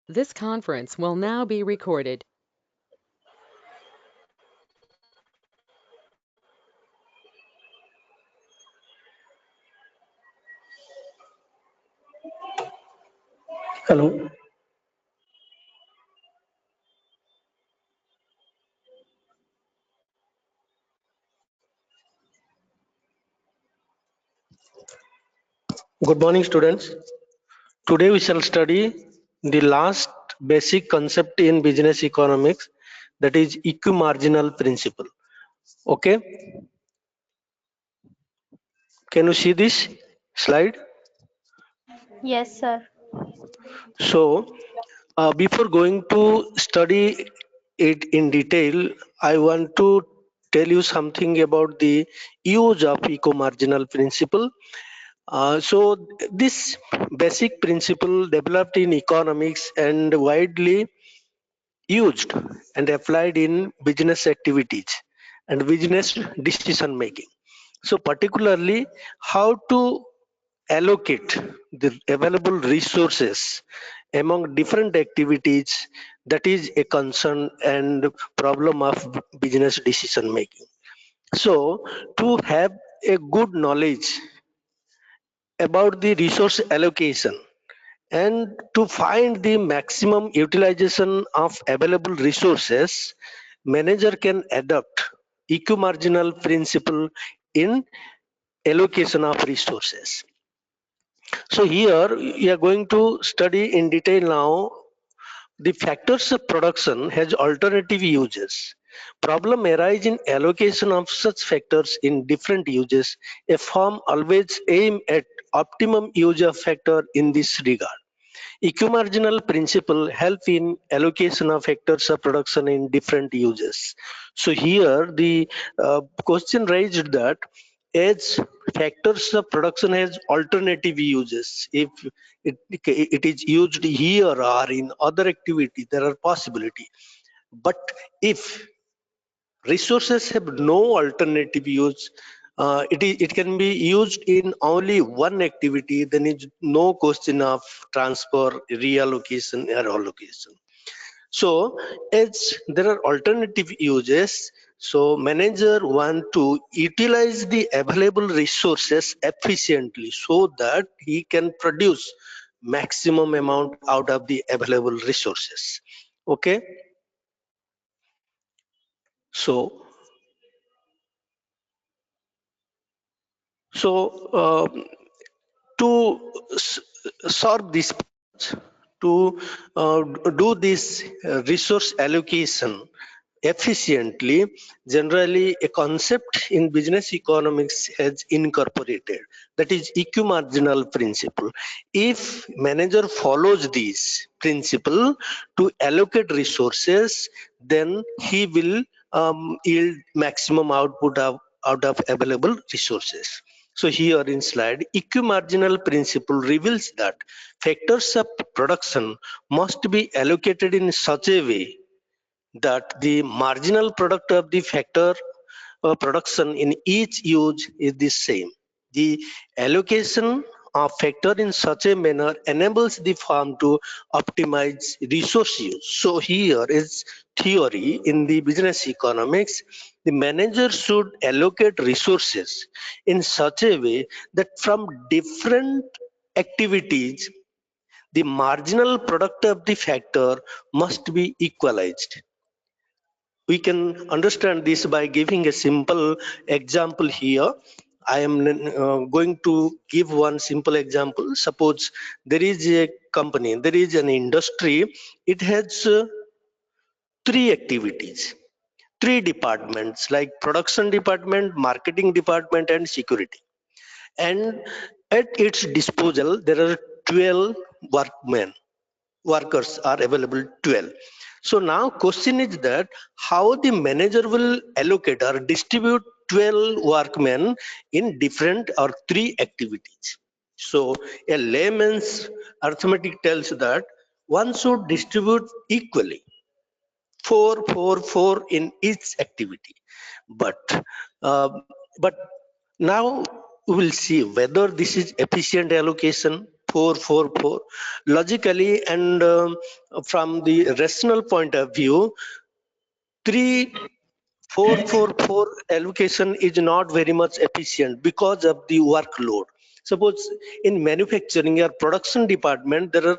This conference will now be recorded. Hello. Good morning, students. Today we shall study the last basic concept in business economics, that is equimarginal principle. Okay. Can you see this slide? Yes, sir. So, before going to study it in detail, I want to tell you something about the use of equimarginal principle. So this basic principle developed in economics and widely used and applied in business activities and business decision making. So particularly how to allocate the available resources among different activities, that is a concern and problem of business decision making. So to have a good knowledge about the resource allocation and to find the maximum utilization of available resources, manager can adopt equimarginal principle in allocation of resources. So here we are going to study in detail now the factors of production has alternative uses. Problem arise in allocation of such factors in different uses. A firm always aim at optimum use of factor in this regard. Equimarginal principle help in allocation of factors of production in different uses. So here the question raised that as factors of production has alternative uses, if it is used here or in other activity, there are possibility. But if resources have no alternative use, it can be used in only one activity, then is no question of transfer, reallocation or allocation. So as there are alternative uses, so manager want to utilize the available resources efficiently so that he can produce maximum amount out of the available resources. Okay. So so to solve this, to do this resource allocation efficiently, generally a concept in business economics has incorporated, that is equimarginal principle. If manager follows this principle to allocate resources, then he will yield maximum output out of available resources. So here in slide, equimarginal principle reveals that factors of production must be allocated in such a way that the marginal product of the factor production in each use is the same. The allocation of factor in such a manner enables the firm to optimize resource use. So here is theory in the business economics. The manager should allocate resources in such a way that from different activities, the marginal product of the factor must be equalized. We can understand this by giving a simple example here. I am going to give one simple example. Suppose there is a company, there is an industry, it has three activities, three departments like production department, marketing department and security. And at its disposal there are 12 workers are available, 12. So now question is that how the manager will allocate or distribute 12 workmen in different or three activities. So a layman's arithmetic tells that one should distribute equally 4 in each activity. But uh, but now we will see whether this is efficient allocation 4 4 4 logically, and from the rational point of view, 3 4 4 4 allocation is not very much efficient because of the workload. Suppose in manufacturing or production department, there are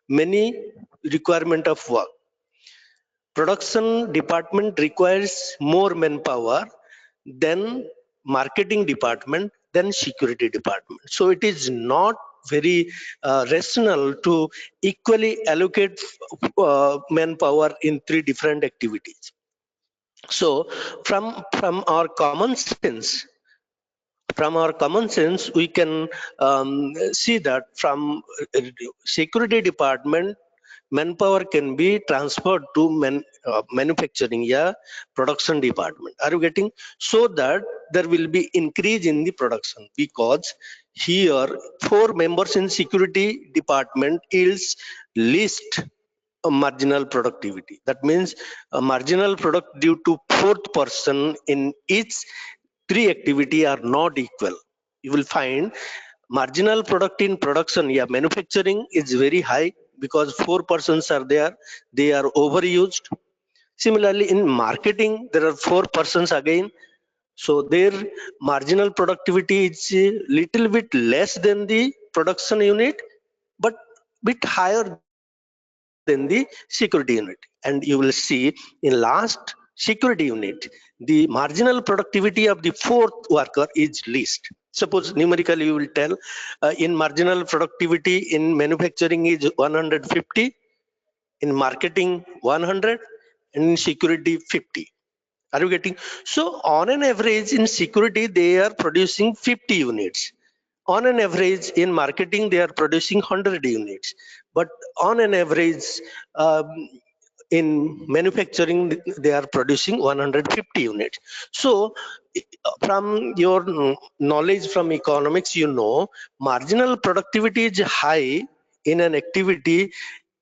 many requirement of work. Production department requires more manpower than marketing department, than security department. So it is not very rational to equally allocate manpower in three different activities. So from our common sense we can see that from security department, manpower can be transferred to manufacturing, yeah, production department. Are you getting? So that there will be increase in the production, because here 4 members in security department yields least marginal productivity. That means a marginal product due to fourth person in each three activity are not equal. You will find marginal product in production, yeah, manufacturing is very high because 4 persons are there, they are overused. Similarly in marketing there are 4 persons again, so their marginal productivity is a little bit less than the production unit, but bit higher than the security unit. And you will see in last security unit, the marginal productivity of the fourth worker is least. Suppose numerically you will tell in marginal productivity in manufacturing is 150, in marketing 100, and in security 50. Are you getting? So on an average in security they are producing 50 units. On an average in marketing they are producing 100 units. But on an average um, in manufacturing they are producing 150 units. So from your knowledge from economics, you know marginal productivity is high in an activity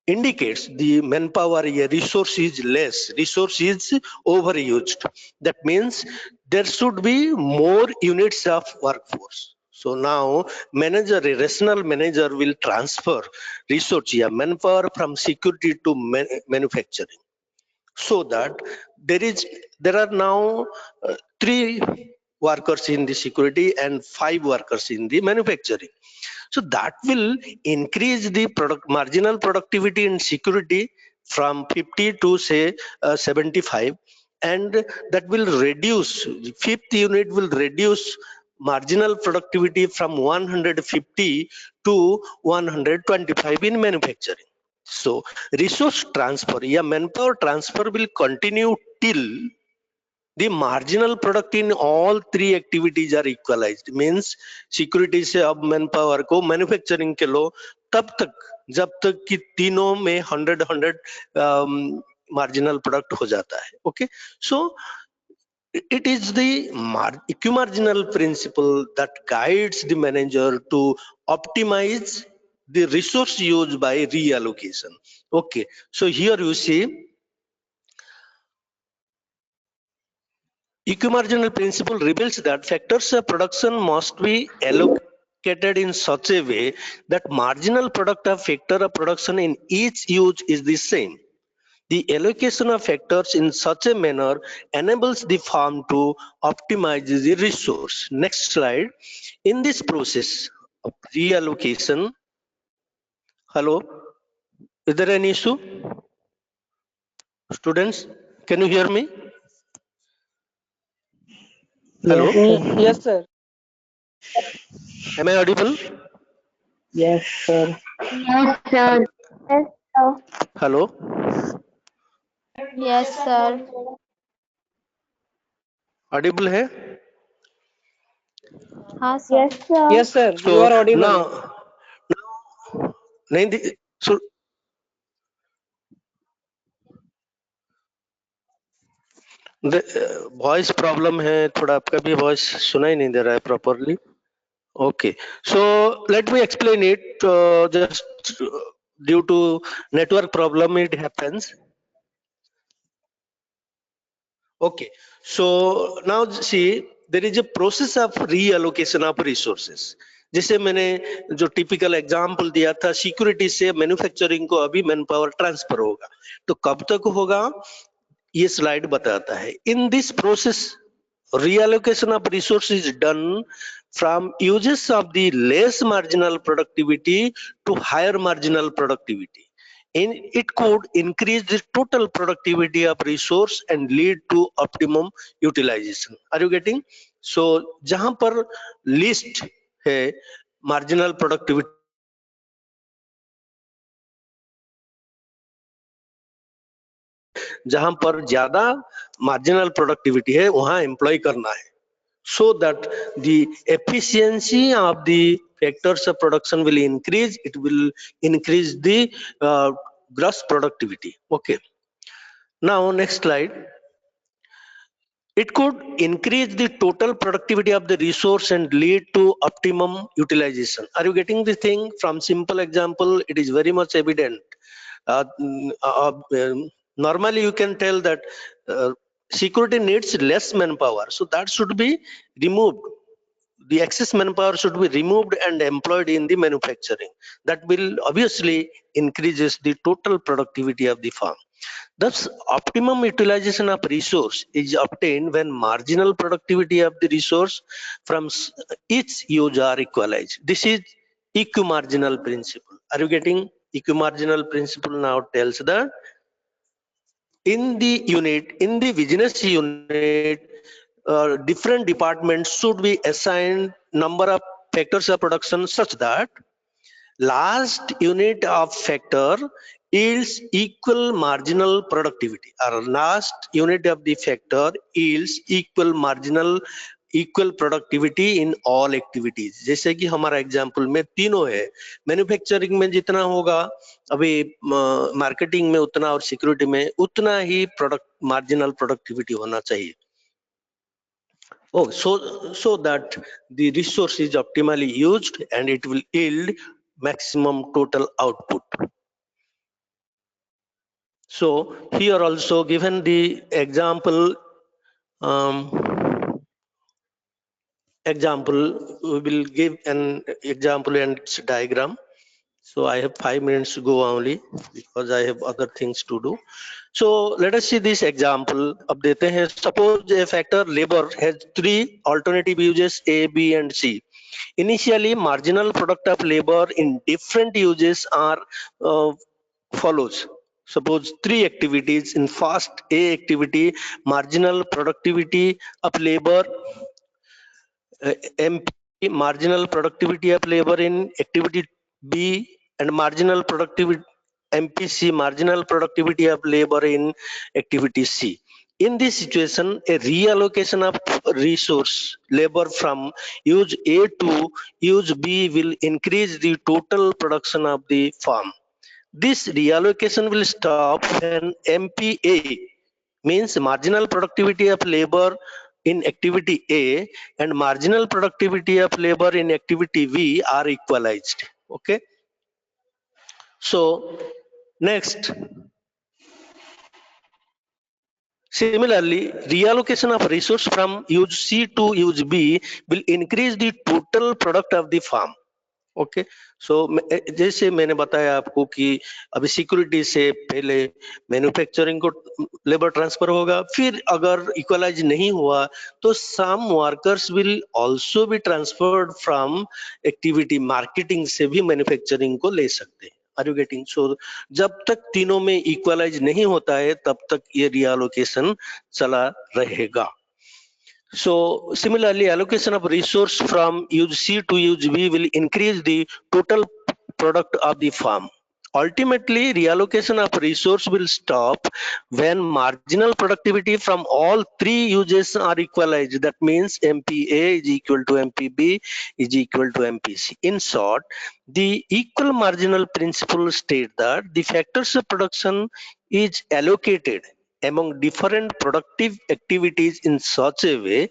indicates the manpower, a resource is less, resource is overused. That means there should be more units of workforce. So now manager, a rational manager will transfer resource, yeah, manpower from security to manufacturing, so that there are now 3 workers in the security and 5 workers in the manufacturing. So that will increase the marginal productivity in security from 50 to say 75, and that will reduce, fifth unit will reduce marginal productivity from 150 to 125 in manufacturing. So resource transfer, yeah, manpower transfer will continue till the marginal product in all three activities are equalized. Means security से अब man power को manufacturing के लो, तब तक जब तक कि तीनों में 100 मार्जिनल प्रोडक्ट हो जाता है. Okay, so it is the equimarginal principle that guides the manager to optimize the resource used by reallocation. Okay, so here you see equimarginal principle reveals that factors of production must be allocated in such a way that marginal product of factor of production in each use is the same. The allocation of factors in such a manner enables the firm to optimize the resource. Next slide. In this process of reallocation, hello, is there any issue? Students, can you hear me? Hello, Yes, sir. am I audible? Yes, sir. Yes, sir. Yes, sir. Hello, Yes, sir. audible है? हाँ, sir. Yes, sir. Yes, sir. So You are audible. now नहीं so voice problem है थोड़ा, आपका भी voice सुनाई नहीं दे रहा है properly. Okay, so let me explain it. Just due to network problem it happens. Okay, so now see, there is a process of reallocation of resources. जैसे मैंने जो टिपिकल एग्जांपल दिया था, सिक्योरिटी से मैन्युफैक्चरिंग को अभी मैन पावर ट्रांसफर होगा, तो कब तक होगा ये स्लाइड बताता है. In this process reallocation of resources is done from uses of the less marginal productivity to higher marginal productivity. It could increase the total productivity of resource and lead to optimum utilization. Are you getting? So जहां पर least है marginal productivity, जहां पर ज्यादा marginal productivity है वहां employ करना है, so that the efficiency of the factors of production will increase. It will increase the gross productivity. Okay, now next slide. It could increase the total productivity of the resource and lead to optimum utilization. Are you getting the thing? From simple example it is very much evident. uh, Normally you can tell that security needs less manpower, so that should be removed. The excess manpower should be removed and employed in the manufacturing. That will obviously increases the total productivity of the farm. Thus, optimum utilization of resource is obtained when marginal productivity of the resource from each use are equalized. This is equimarginal principle. Are you getting? Equimarginal principle now tells that in the business unit, different departments should be assigned number of factors of production such that last unit of factor yields equal marginal productivity, or last unit of the factor yields equal productivity in all activities. जैसे कि हमारा example में तीनों है, manufacturing में जितना होगा अभी मार्केटिंग में उतना और सिक्योरिटी में उतना ही प्रोडक्ट मार्जिनल प्रोडक्टिविटी होना चाहिए. Oh, so that the resource is optimally used and it will yield maximum total output. So here also given the example, we will give an example and its diagram. So I have 5 minutes to go only because I have other things to do. So let us see this example. अब देते हैं. Suppose a factor labor has 3 alternative uses A, B and C. Initially, marginal product of labor in different uses are follows. Suppose 3 activities. In first A activity, marginal productivity of labor MP, marginal productivity of labor in activity B, and marginal productivity MPC, marginal productivity of labor in activity C. In this situation, a reallocation of resource labor from use A to use B will increase the total production of the farm. This reallocation will stop when MPA, means marginal productivity of labor in activity A and marginal productivity of labor in activity B are equalized. Okay. So next, similarly, reallocation of resource from use C to use B will increase the total product of the farm. Okay. So जैसे मैंने बताया आपको कि अभी security से पहले manufacturing को labour transfer होगा, फिर अगर इक्वलाइज नहीं हुआ तो some workers will also be transferred from activity. Marketing से भी मैन्युफैक्चरिंग को ले सकते हैं. Are you getting? सो जब तक तीनों में इक्वलाइज नहीं होता है तब तक ये रिएलोकेशन चला रहेगा. So similarly, allocation of resource from use C to use B will increase the total product of the farm. Ultimately, reallocation of resource will stop when marginal productivity from all 3 uses are equalized. That means MPA is equal to MPB is equal to MPC. In short, the equal marginal principle states that the factors of production is allocated among different productive activities in such a way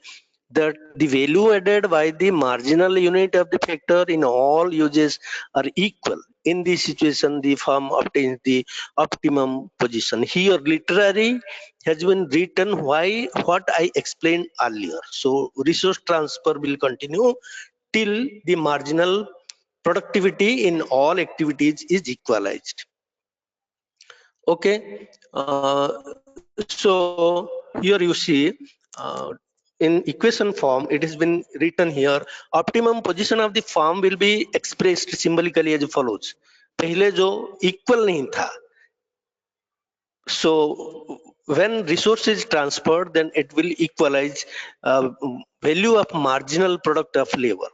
that the value added by the marginal unit of the factor in all uses are equal. In this situation, the firm obtains the optimum position. Here, literary has been written what I explained earlier. So, resource transfer will continue till the marginal productivity in all activities is equalized. Okay, so here you see in equation form it has been written here. Optimum position of the farm will be expressed symbolically as follows. पहले जो equal नहीं था, so when resource is transferred, then it will equalize value of marginal product of labor.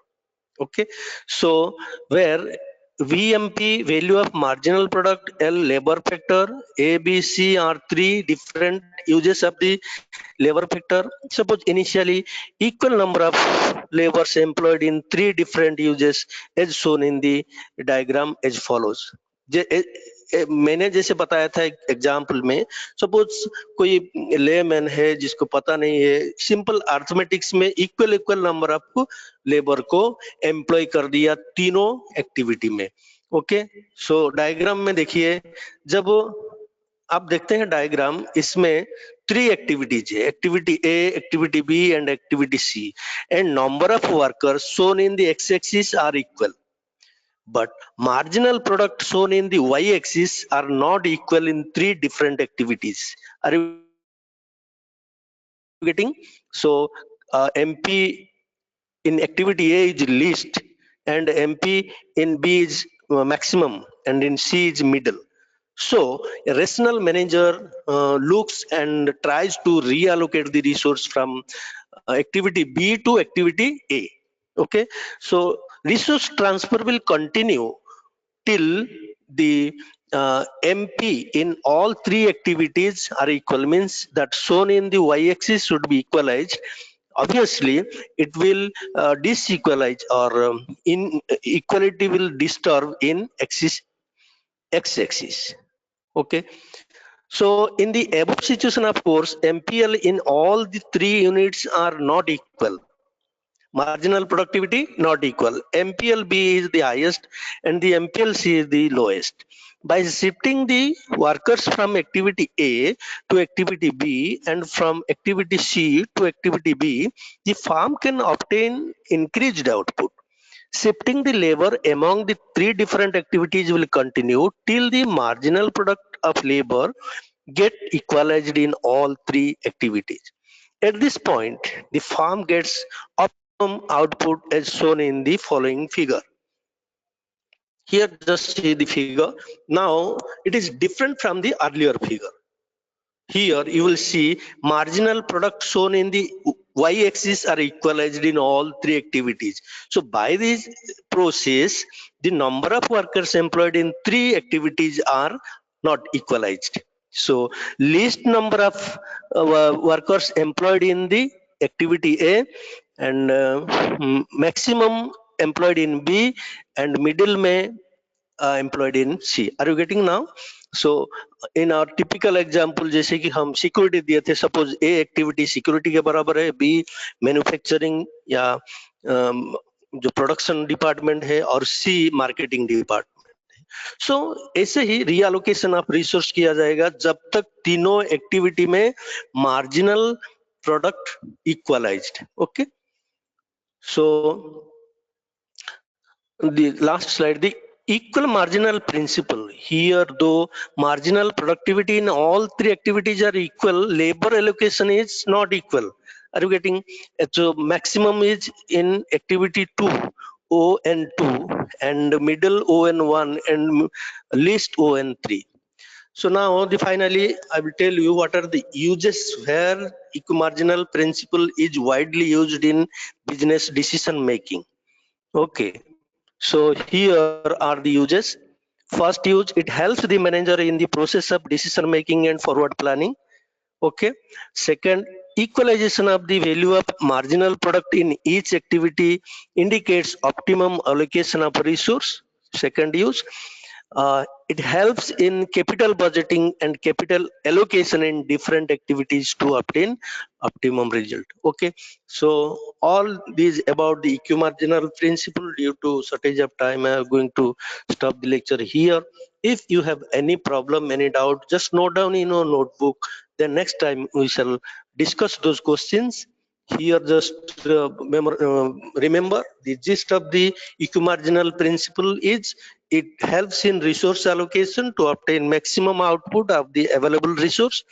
Okay, so where VMP, value of marginal product, L, labor factor, A, B, C are three different uses of the labor factor. Suppose initially equal number of laborers employed in three different uses as shown in the diagram as follows. मैंने जैसे बताया था example में, suppose कोई layman है जिसको पता नहीं है, सिंपल अर्थमेटिक्स में equal equal number of labour को एम्प्लॉय कर दिया तीनों एक्टिविटी में. ओके, सो डायग्राम में देखिए, जब आप देखते हैं डायग्राम, इसमें थ्री एक्टिविटीज है, activity A, activity B and activity C, and number of workers shown in the x axis are equal, but marginal product shown in the y axis are not equal in three different activities. Are you getting? So MP in activity A is least, and MP in B is maximum, and in C is middle. So a rational manager looks and tries to reallocate the resource from activity B to activity A. Okay, so resource transfer will continue till the MP in all three activities are equal, means that shown in the y-axis should be equalized. Obviously it will disequalize, or inequality will disturb in x-axis. Okay, so in the above situation, of course, MPL in all the three units are not equal. Marginal productivity not equal. MPL B is the highest and the MPL C is the lowest. By shifting the workers from activity A to activity B and from activity C to activity B, the farm can obtain increased output. Shifting the labor among the three different activities will continue till the marginal product of labor get equalized in all three activities. At this point, the farm gets optimum output as shown in the following figure. Here just see the figure. Now it is different from the earlier figure. Here you will see marginal product shown in the y-axis are equalized in all three activities. So by this process, the number of workers employed in three activities are not equalized. So least number of workers employed in the activity A, and maximum employed in B, and middle में employed in C. Are you getting now? So in our typical example, जैसे कि हम security दिए थे, suppose ए activity security के बराबर है, B manufacturing या जो प्रोडक्शन डिपार्टमेंट है, और सी मार्केटिंग डिपार्टमेंट है. सो ऐसे ही रीअलोकेशन ऑफ रिसोर्स किया जाएगा जब तक तीनों एक्टिविटी में marginal product equalised. Okay, so the last slide, the equal marginal principle. Here, though marginal productivity in all three activities are equal, labor allocation is not equal. Are you getting? So maximum is in activity 2, O and 2, and middle O and 1, and least O and 3. So now finally I will tell you what are the uses where equimarginal principle is widely used in business decision making. Okay, so here are the uses. First use, it helps the manager in the process of decision making and forward planning. Okay. Second, equalization of the value of marginal product in each activity indicates optimum allocation of resource. Second use, it helps in capital budgeting and capital allocation in different activities to obtain optimum result. Okay, so all these about the equimarginal principle. Due to shortage of time, I am going to stop the lecture here. If you have any problem, any doubt, just note down in your notebook. Then next time we shall discuss those questions. here just remember the gist of the equimarginal principle is it helps in resource allocation to obtain maximum output of the available resource,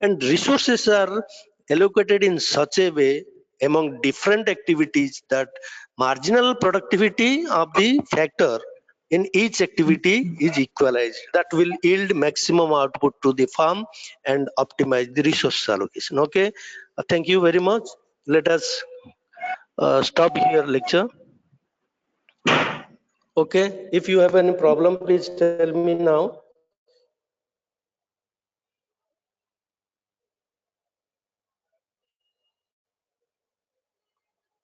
and resources are allocated in such a way among different activities that marginal productivity of the factor in each activity is equalized. That will yield maximum output to the farm and optimize the resource allocation. Okay, thank you very much. Let us stop here lecture. Okay, if you have any problem, please tell me now.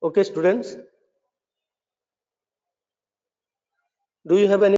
Okay, students, do you have any